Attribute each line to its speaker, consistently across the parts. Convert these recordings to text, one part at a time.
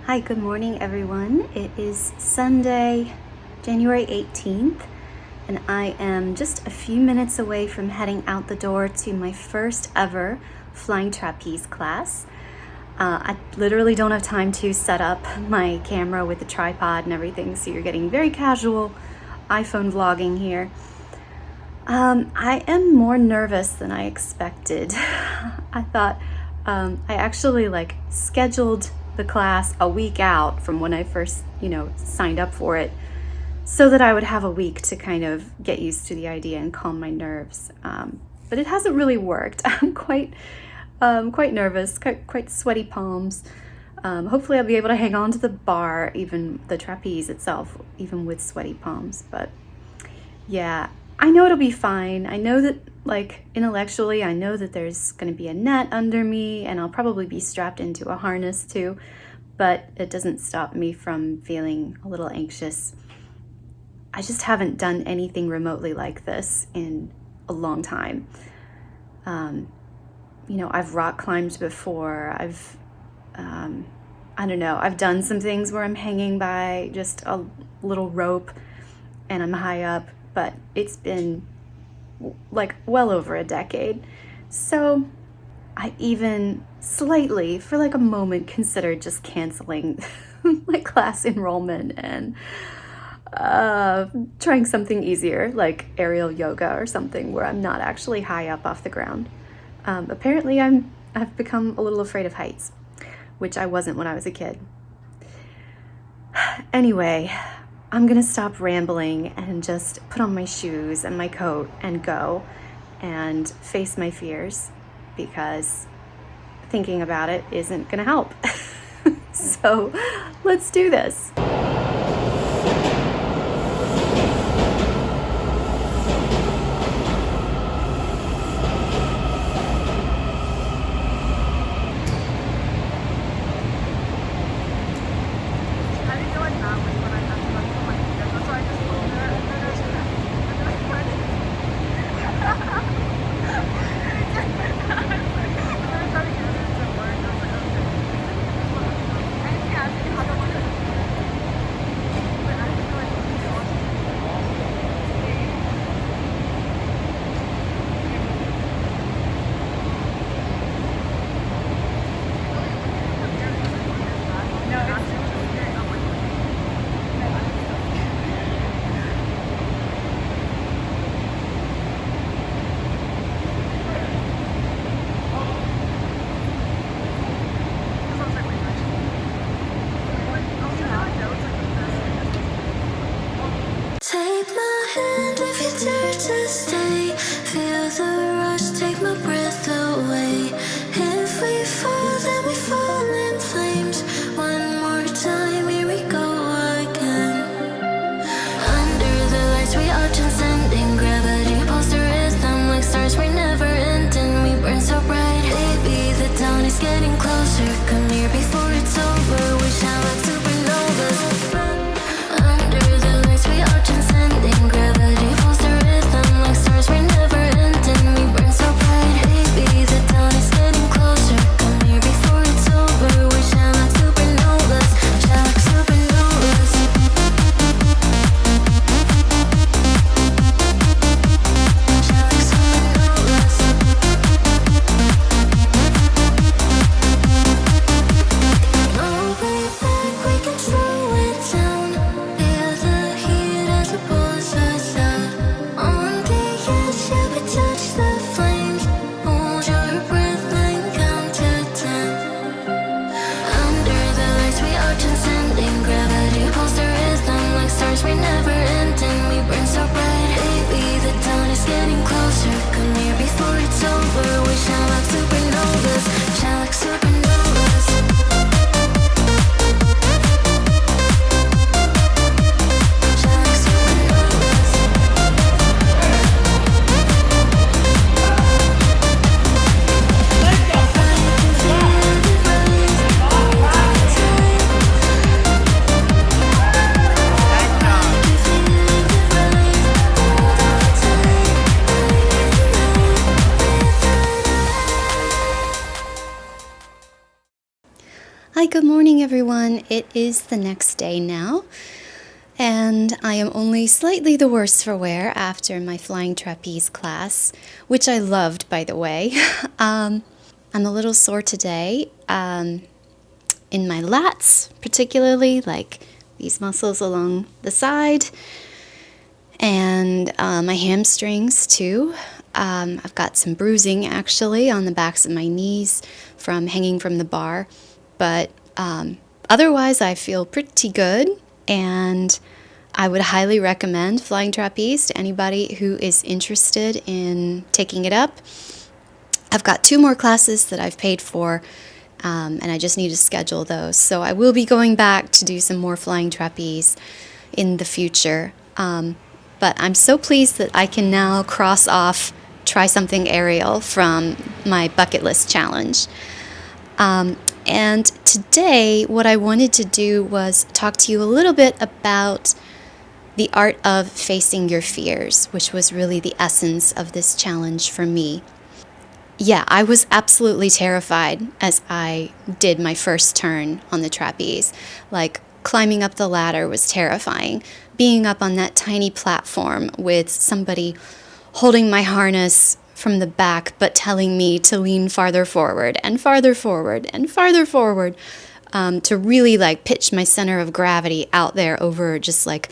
Speaker 1: Hi, good morning everyone. It is Sunday, January 18th, and I am just a few minutes away from heading out the door to my first ever Flying Trapeze class. I literally don't have time to set up my camera with the tripod and everything, so you're getting very casual iPhone vlogging here. I am more nervous than I expected. I thought I actually scheduled the class a week out from when I first, signed up for it, so that I would have a week to kind of get used to the idea and calm my nerves. But it hasn't really worked. I'm quite nervous, quite sweaty palms. Hopefully I'll be able to hang on to the bar, even the trapeze itself, even with sweaty palms. But yeah, I know it'll be fine. I know that, intellectually, I know that there's going to be a net under me and I'll probably be strapped into a harness too, but it doesn't stop me from feeling a little anxious. I just haven't done anything remotely like this in a long time. I've rock climbed before. I've done some things where I'm hanging by just a little rope and I'm high up, but it's been well over a decade. So I even slightly, for a moment, considered just canceling my class enrollment and trying something easier, like aerial yoga or something where I'm not actually high up off the ground. Apparently I've become a little afraid of heights, which I wasn't when I was a kid. Anyway, I'm gonna stop rambling and just put on my shoes and my coat and go and face my fears, because thinking about it isn't gonna help. So let's do this. Hi, good morning, everyone. It is the next day now, and I am only slightly the worse for wear after my flying trapeze class, which I loved, by the way. I'm a little sore today, in my lats, particularly, like these muscles along the side, and my hamstrings too. I've got some bruising actually on the backs of my knees from hanging from the bar, but otherwise I feel pretty good, and I would highly recommend flying trapeze to anybody who is interested in taking it up. I've got 2 more classes that I've paid for, and I just need to schedule those. So I will be going back to do some more flying trapeze in the future. But I'm so pleased that I can now cross off try something aerial from my bucket list challenge. And today, what I wanted to do was talk to you a little bit about the art of facing your fears, which was really the essence of this challenge for me. Yeah, I was absolutely terrified as I did my first turn on the trapeze. Like, climbing up the ladder was terrifying. Being up on that tiny platform with somebody holding my harness from the back but telling me to lean farther forward and farther forward and farther forward, to really like pitch my center of gravity out there over just like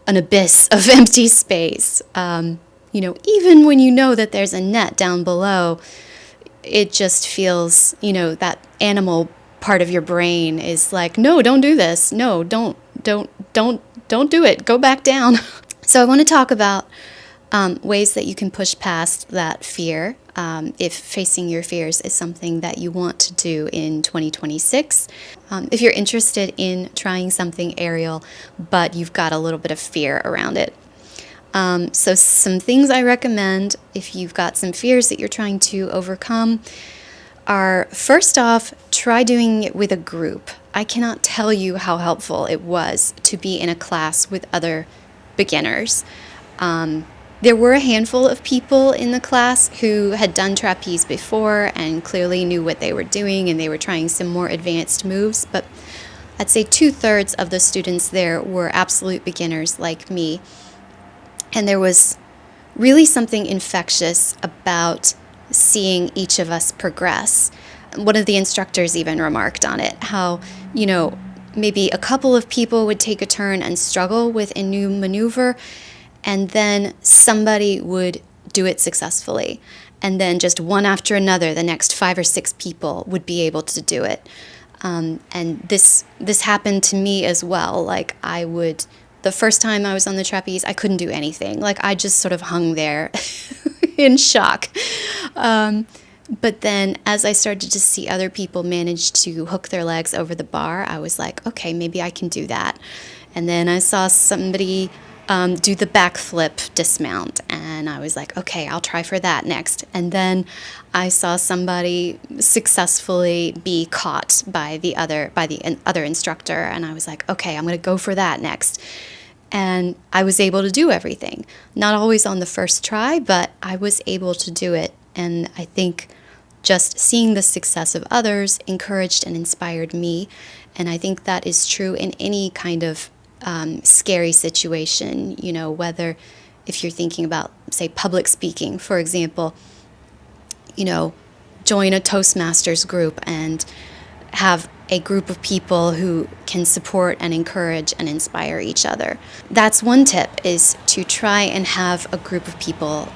Speaker 1: an abyss of empty space. Even when you know that there's a net down below, it just feels, that animal part of your brain is like, no, don't do this. No, don't do it. Go back down. So I want to talk about ways that you can push past that fear, if facing your fears is something that you want to do in 2026. If you're interested in trying something aerial, but you've got a little bit of fear around it. So some things I recommend if you've got some fears that you're trying to overcome are, first off, try doing it with a group. I cannot tell you how helpful it was to be in a class with other beginners. There were a handful of people in the class who had done trapeze before and clearly knew what they were doing, and they were trying some more advanced moves, but I'd say 2/3 of the students there were absolute beginners like me. And there was really something infectious about seeing each of us progress. One of the instructors even remarked on it, how, maybe a couple of people would take a turn and struggle with a new maneuver, and then somebody would do it successfully. And then just one after another, the next 5 or 6 people would be able to do it. And this happened to me as well. Like, the first time I was on the trapeze, I couldn't do anything. Like, I just sort of hung there in shock. But then as I started to see other people manage to hook their legs over the bar, I was like, okay, maybe I can do that. And then I saw somebody do the backflip dismount, and I was like, okay, I'll try for that next. And then I saw somebody successfully be caught by the other instructor, and I was like, okay, I'm going to go for that next. And I was able to do everything. Not always on the first try, but I was able to do it. And I think just seeing the success of others encouraged and inspired me. And I think that is true in any kind of scary situation, whether if you're thinking about, say, public speaking, for example, join a Toastmasters group and have a group of people who can support and encourage and inspire each other. That's one tip, is to try and have a group of people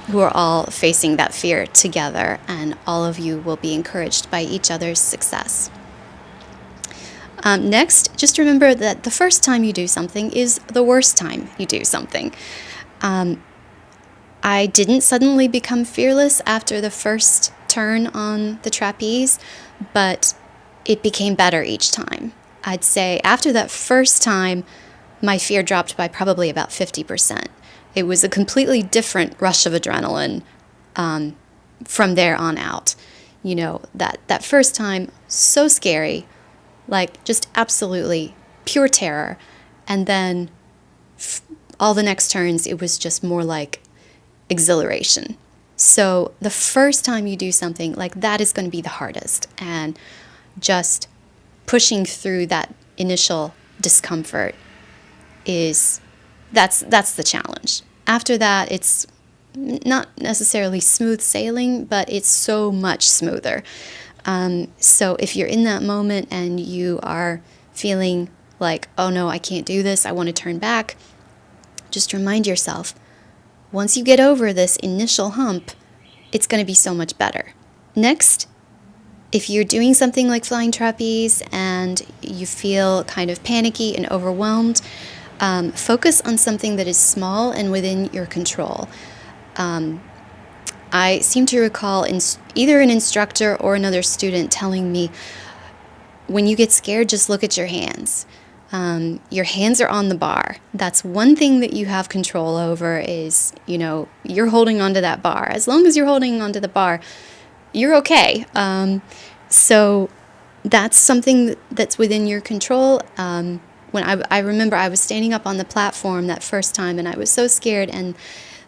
Speaker 1: who are all facing that fear together, and all of you will be encouraged by each other's success. Next, just remember that the first time you do something is the worst time you do something. I didn't suddenly become fearless after the first turn on the trapeze, but it became better each time. I'd say after that first time, my fear dropped by probably about 50%. It was a completely different rush of adrenaline from there on out. That first time, so scary, like just absolutely pure terror. And then all the next turns, it was just more like exhilaration. So the first time you do something, like that is going to be the hardest. And just pushing through that initial discomfort that's the challenge. After that, it's not necessarily smooth sailing, but it's so much smoother. So if you're in that moment and you are feeling like, oh no, I can't do this, I want to turn back, just remind yourself, once you get over this initial hump, it's going to be so much better. Next, if you're doing something like flying trapeze and you feel kind of panicky and overwhelmed, focus on something that is small and within your control. I seem to recall either an instructor or another student telling me, when you get scared, just look at your hands. Your hands are on the bar. That's one thing that you have control over is, you're holding onto that bar. As long as you're holding onto the bar, you're okay. So that's something that's within your control. When I remember I was standing up on the platform that first time and I was so scared, and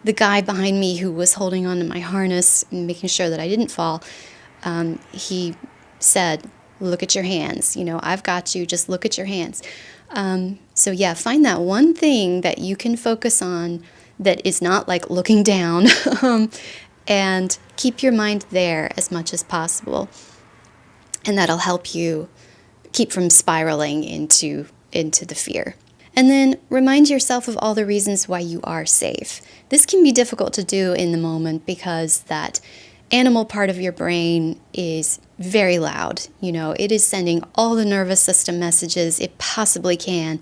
Speaker 1: the guy behind me who was holding onto my harness and making sure that I didn't fall, he said, look at your hands. I've got you. Just look at your hands. So yeah, find that one thing that you can focus on that is not like looking down and keep your mind there as much as possible. And that'll help you keep from spiraling into the fear. And then remind yourself of all the reasons why you are safe. This can be difficult to do in the moment because that animal part of your brain is very loud. It is sending all the nervous system messages it possibly can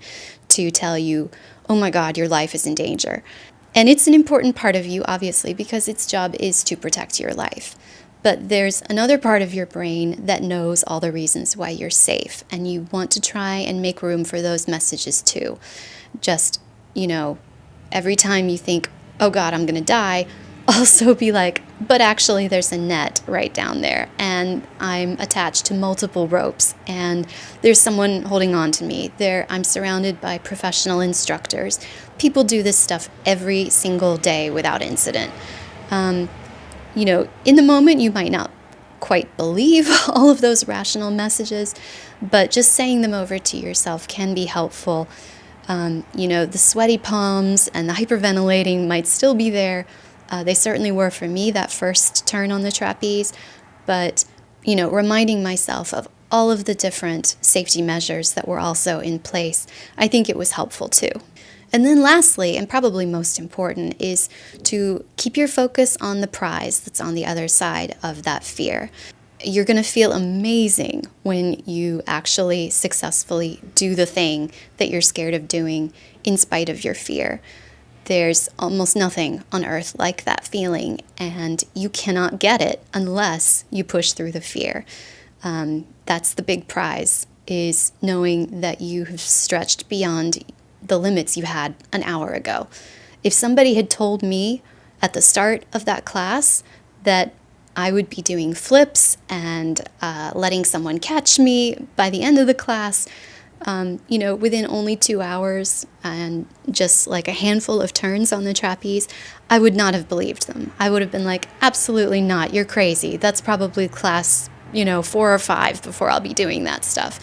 Speaker 1: to tell you, oh my God, your life is in danger. And it's an important part of you, obviously, because its job is to protect your life. But there's another part of your brain that knows all the reasons why you're safe, and you want to try and make room for those messages too. Just, every time you think, oh God, I'm going to die, also be like, but actually there's a net right down there, and I'm attached to multiple ropes, and there's someone holding on to me. I'm surrounded by professional instructors. People do this stuff every single day without incident. In the moment, you might not quite believe all of those rational messages, but just saying them over to yourself can be helpful. The sweaty palms and the hyperventilating might still be there. They certainly were for me that first turn on the trapeze, but, reminding myself of all of the different safety measures that were also in place, I think it was helpful too. And then lastly, and probably most important, is to keep your focus on the prize that's on the other side of that fear. You're going to feel amazing when you actually successfully do the thing that you're scared of doing in spite of your fear. There's almost nothing on earth like that feeling, and you cannot get it unless you push through the fear. That's the big prize, is knowing that you have stretched beyond the limits you had an hour ago. If somebody had told me at the start of that class that I would be doing flips and letting someone catch me by the end of the class, within only 2 hours and just like a handful of turns on the trapeze, I would not have believed them. I would have been like, absolutely not, you're crazy. That's probably class, 4 or 5 before I'll be doing that stuff.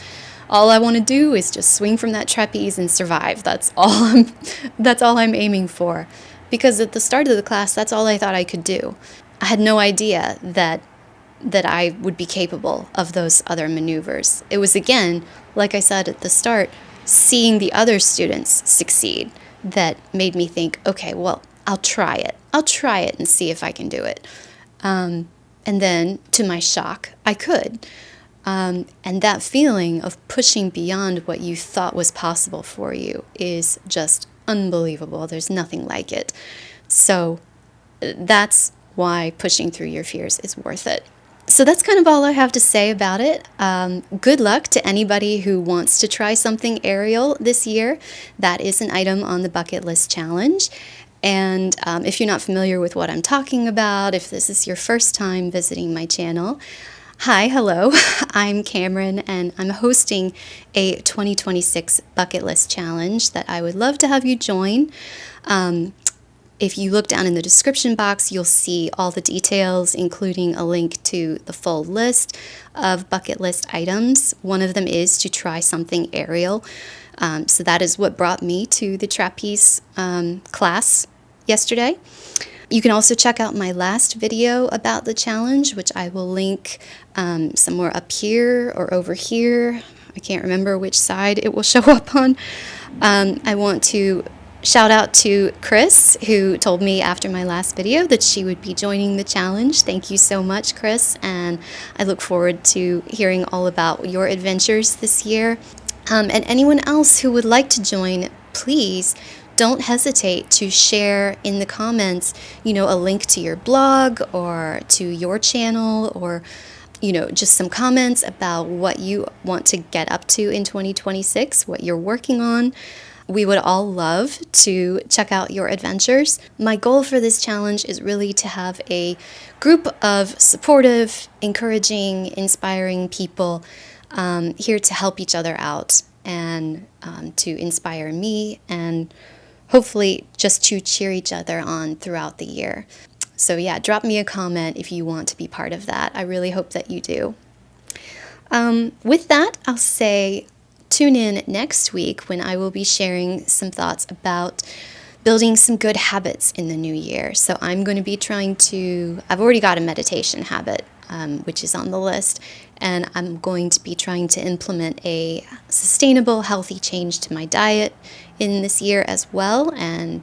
Speaker 1: All I want to do is just swing from that trapeze and survive. That's all I'm aiming for. Because at the start of the class, that's all I thought I could do. I had no idea that I would be capable of those other maneuvers. It was, again, like I said at the start, seeing the other students succeed that made me think, okay, well, I'll try it. I'll try it and see if I can do it. And then, to my shock, I could. And that feeling of pushing beyond what you thought was possible for you is just unbelievable. There's nothing like it. So that's why pushing through your fears is worth it. So that's kind of all I have to say about it. Good luck to anybody who wants to try something aerial this year. That is an item on the bucket list challenge. And if you're not familiar with what I'm talking about, if this is your first time visiting my channel, hi, hello, I'm Cameron, and I'm hosting a 2026 bucket list challenge that I would love to have you join. If you look down in the description box, you'll see all the details, including a link to the full list of bucket list items. One of them is to try something aerial. So that is what brought me to the trapeze class yesterday. You can also check out my last video about the challenge, which I will link somewhere up here or over here. I can't remember which side it will show up on. I want to shout out to Chris, who told me after my last video that she would be joining the challenge. Thank you so much, Chris, and I look forward to hearing all about your adventures this year. And anyone else who would like to join, please don't hesitate to share in the comments, a link to your blog or to your channel, or just some comments about what you want to get up to in 2026, what you're working on. We would all love to check out your adventures. My goal for this challenge is really to have a group of supportive, encouraging, inspiring people here to help each other out and to inspire me and hopefully just to cheer each other on throughout the year. So yeah, drop me a comment if you want to be part of that. I really hope that you do. With that, I'll say tune in next week when I will be sharing some thoughts about building some good habits in the new year. So I'm going to be I've already got a meditation habit, which is on the list, and I'm going to be trying to implement a sustainable, healthy change to my diet in this year as well, and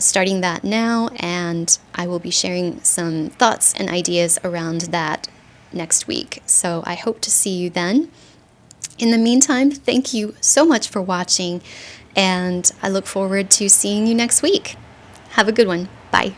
Speaker 1: starting that now, and I will be sharing some thoughts and ideas around that next week. So I hope to see you then. In the meantime, thank you so much for watching, and I look forward to seeing you next week. Have a good one. Bye.